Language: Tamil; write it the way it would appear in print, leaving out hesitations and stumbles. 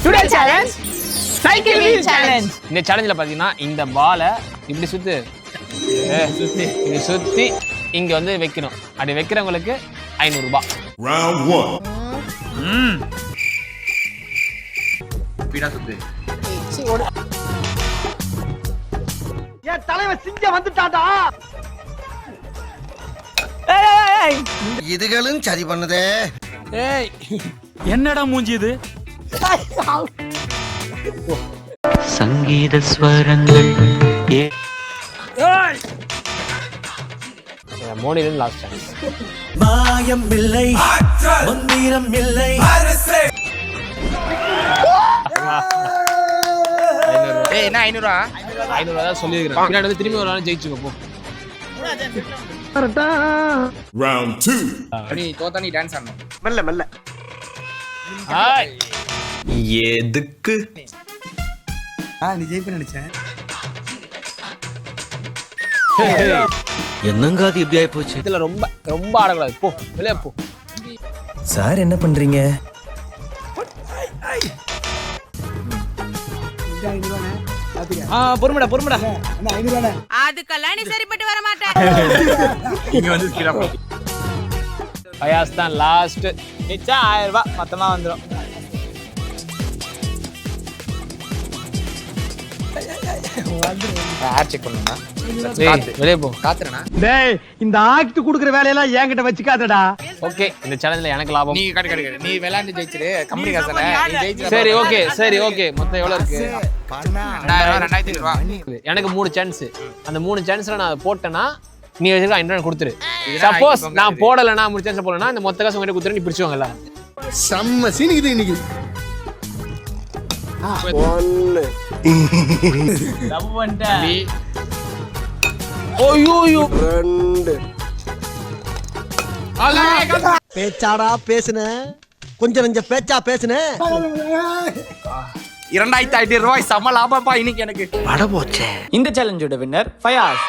Today challenge cycle wheel challenge. இந்த சேலஞ்சில் பார்த்தீங்கன்னா இந்த பாலை இப்படி சுற்றி இப்படி சுற்றி இங்கே வந்து வைக்கணும். அப்படி வைக்கிறவங்களுக்கு 500 ரூபாய். Round 1. ஸ்பீடா சுத்து. என் தலைவன் சிங்க வந்துட்டாடா. இதுகளும் சரி பண்ணுதே. ஏய் என்னடா மூஞ்சி இது? சங்கீத ஸ்வரங்கள் மோனிலிருந்து லாஸ்ட் சான்ஸ். மாயம் இல்லை, மந்திரம் இல்லை. 500 ஏய் என்ன 500 ரூபா? 500 தான் சொல்லியிருக்கிறேன். பின்னாடி வந்து திரும்பி ஒரு நாள் ஜெயிச்சுக்கோ போ. Round 2. நீ தோத்தா நீ டான்ஸ் ஆடணும். மெல்ல மெல்ல. ஹாய் எதுக்கு? நீ ஜெயிப்ப நினைச்சேன். என்னங்க அது இப்படி ஆயி போச்சு? இதுல ரொம்ப ரொம்ப ஆடக்கூடாது. போ வெளியே போ. சார் என்ன பண்றீங்க? பொறுமைடா பொறுமைடா. அதுக்கெல்லாம் நீ சரிப்பட்டு வர மாட்டேன். இங்க வந்து ஸ்பீடா போ. பயாஸ் தான் லாஸ்ட். மிச்சம் 1000 ரூபாய் மொத்தமா வந்துடும். ஆட் செக் பண்ணுமா? வெளியே போ. காத்துறனா? டேய் இந்த ஆக்ட் குடுக்குற வேலையெல்லாம் என்கிட்ட வச்சுக்காதடா. ஓகே இந்த சேலஞ்சில் எனக்கு லாபம். நீ கட்டு நீ விளையாண்டு ஜெயிச்சிரு. கம்பெனி காசல நீ ஜெயிச்சிரு. சரி ஓகே சரி ஓகே. மொத்தம் எவ்வளவு இருக்கு? 2000 ரூபா. எனக்கு 3 சான்ஸ். அந்த 3 சான்ஸ்ல நான் போட்டேன்னா நீ வச்சிருக்க 500 கொடுத்துரு. இதுதான் சப்போஸ் ஐந்து நான் போடலைன்னா 3 சான்ஸ் போடலன்னா இந்த மொத்த காசு உங்ககிட்ட கொடுத்துரு. நீ பிரிச்சுவாங்கல்ல. செம்ம சீனிக்குது இன்னைக்கு. லவ் பண்ணிட்ட. ஓய்யோ பேச்சாடா பேசுன, கொஞ்சம் நெஞ்ச பேச்சா பேசுன. 2500 ரூபாய் சம லாபம்ப்பா இன்னைக்கு எனக்கு. பட போச்சே. இந்த சேலஞ்சோட வின்னர் ஃபயாஸ்.